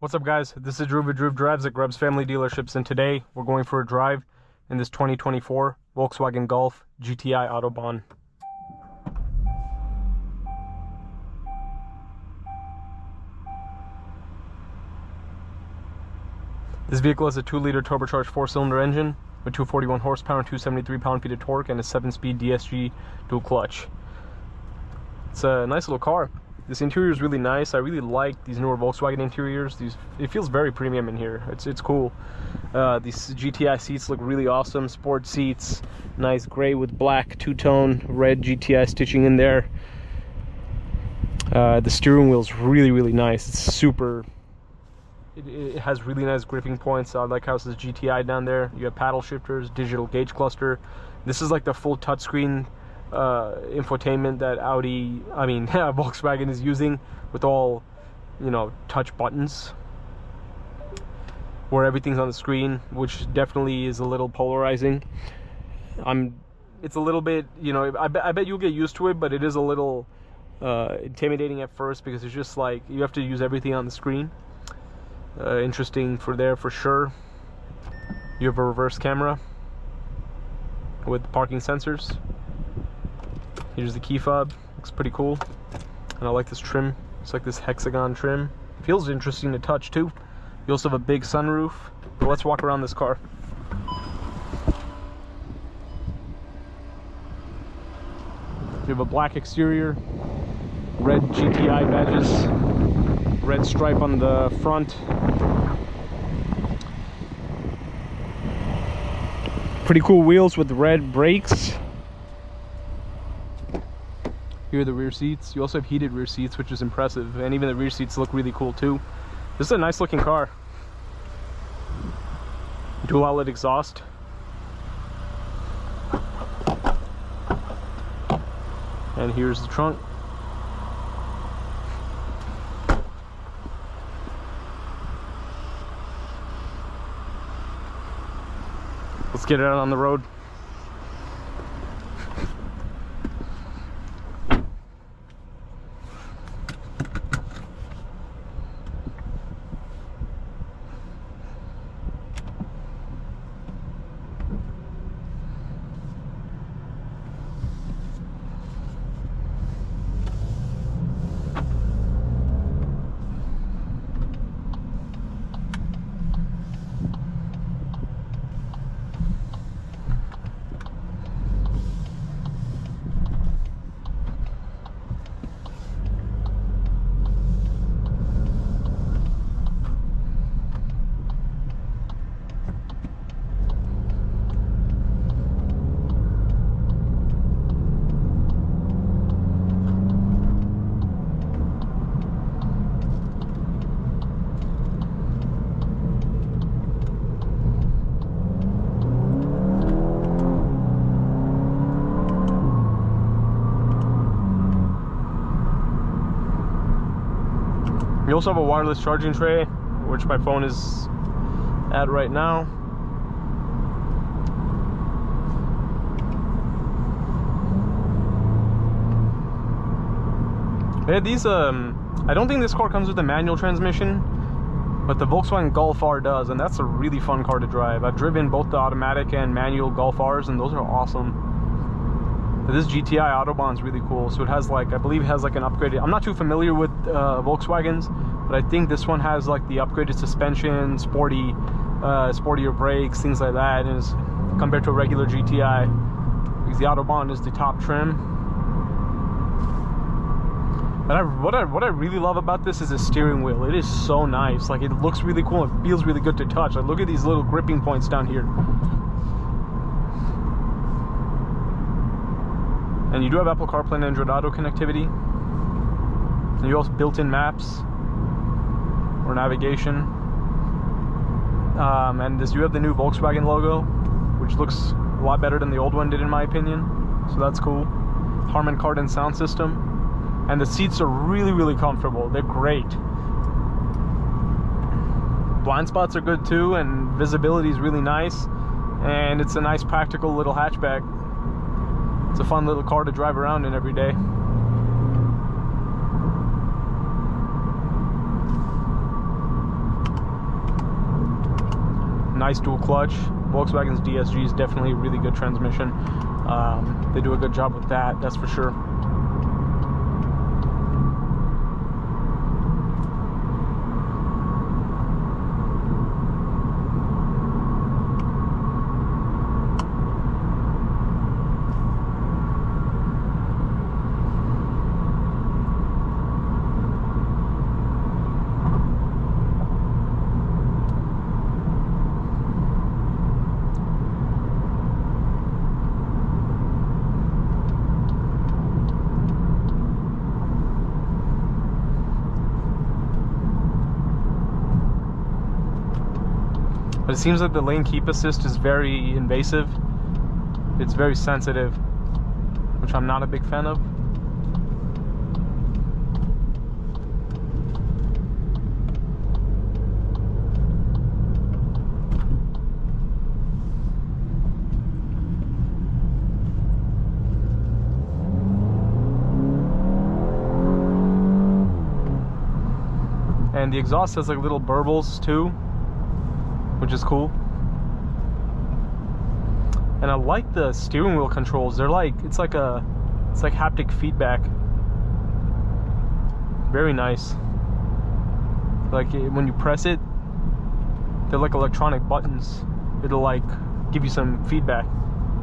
What's up, guys? This is Drew with Drew Drives at Grubbs Family Dealerships, and today we're going for a drive in this 2024 Volkswagen Golf GTI Autobahn. This vehicle has a 2-liter turbocharged 4-cylinder engine with 241 horsepower and 273 pound-feet of torque and a 7-speed DSG dual clutch. It's a nice little car. This interior is really nice. I really like these newer Volkswagen interiors. It feels very premium in here. It's cool. These GTI seats look really awesome. Sport seats, nice gray with black two-tone red GTI stitching in there. The steering wheel is really nice. It's super. It has really nice gripping points. I like how it says GTI down there. You have paddle shifters, digital gauge cluster. This is like the full touchscreen infotainment that Volkswagen is using, with all, touch buttons where everything's on the screen, which definitely is a little polarizing. It's a little bit, I bet you'll get used to it, but it is a little intimidating at first because it's just like you have to use everything on the screen. Interesting for sure. You have a reverse camera with parking sensors. Here's the key fob. Looks pretty cool. And I like this trim. It's like this hexagon trim. Feels interesting to touch too. You also have a big sunroof. But let's walk around this car. You have a black exterior, red GTI badges, red stripe on the front. Pretty cool wheels with red brakes. Here are the rear seats. You also have heated rear seats, which is impressive, and even the rear seats look really cool too. This is a nice looking car. Dual outlet exhaust. And here's the trunk. Let's get it out on the road. You also have a wireless charging tray, which my phone is at right now. Yeah, these I don't think this car comes with a manual transmission, but the Volkswagen Golf R does, and that's a really fun car to drive. I've driven both the automatic and manual Golf Rs, and those are awesome. This GTI Autobahn is really cool. So it has I believe it has an upgraded, I'm not too familiar with Volkswagens, but I think this one has the upgraded suspension, sportier brakes, things like that, and is compared to a regular GTI, because the Autobahn is the top trim. But what I really love about this is the steering wheel. It is so nice. It looks really cool. It feels really good to touch. Look at these little gripping points down here. And you do have Apple CarPlay and Android Auto connectivity. And you also built-in maps or navigation. And you have the new Volkswagen logo, which looks a lot better than the old one did, in my opinion. So that's cool. Harman Kardon sound system. And the seats are really comfortable. They're great. Blind spots are good too, and visibility is really nice. And it's a nice practical little hatchback. It's a fun little car to drive around in every day. nice dual clutch. Volkswagen's DSG is definitely a really good transmission. They do a good job with that, that's for sure. But it seems like the lane keep assist is very invasive. It's very sensitive, which I'm not a big fan of. And the exhaust has like little burbles too, which is cool. And I like the steering wheel controls. They're like, it's like haptic feedback. Very nice. Like when you press it, they're like electronic buttons. It'll like give you some feedback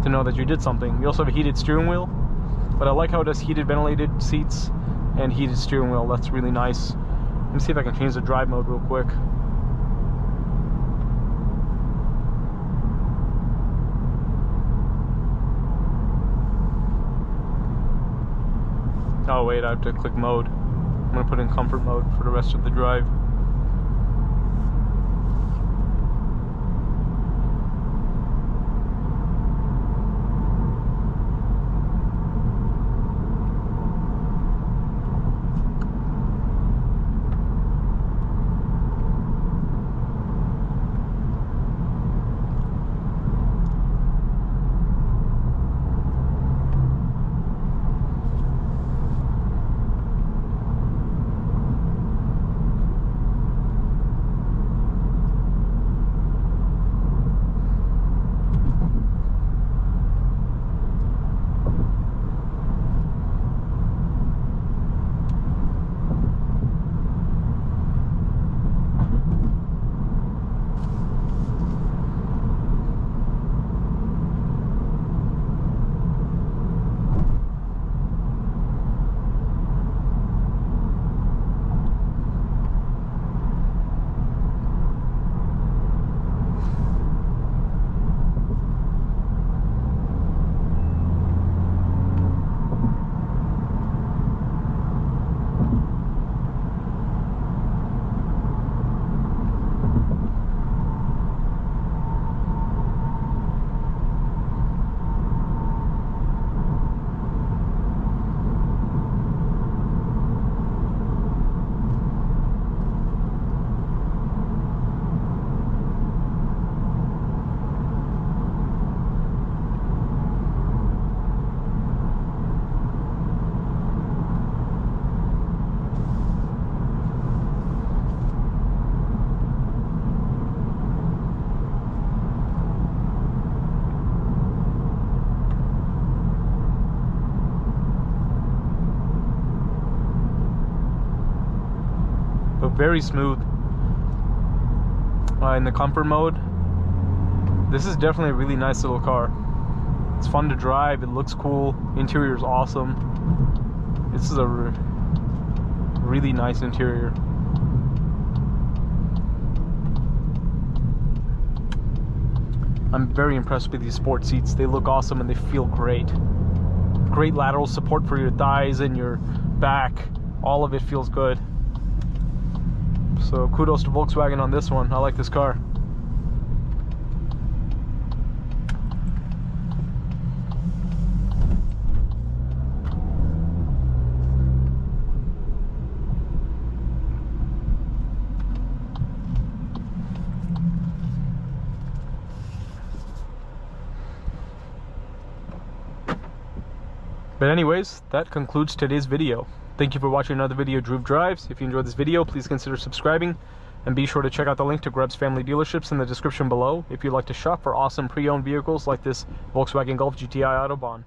to know that you did something. You also have a heated steering wheel, but I like how it has heated ventilated seats and heated steering wheel. That's really nice. Let me see if I can change the drive mode real quick. Oh wait, I have to click mode. I'm gonna put in comfort mode for the rest of the drive. Very smooth. In the comfort mode, this is definitely a really nice little car. It's fun to drive, it looks cool, interior is awesome. This is a really nice interior. I'm very impressed with these sport seats. They look awesome and they feel great. Great lateral support for your thighs and your back. All of it feels good. So kudos to Volkswagen on this one. I like this car. But anyways, that concludes today's video. Thank you for watching another video of Droove Drives. If you enjoyed this video, please consider subscribing. And be sure to check out the link to Greb's Family Dealerships in the description below if you'd like to shop for awesome pre-owned vehicles like this Volkswagen Golf GTI Autobahn.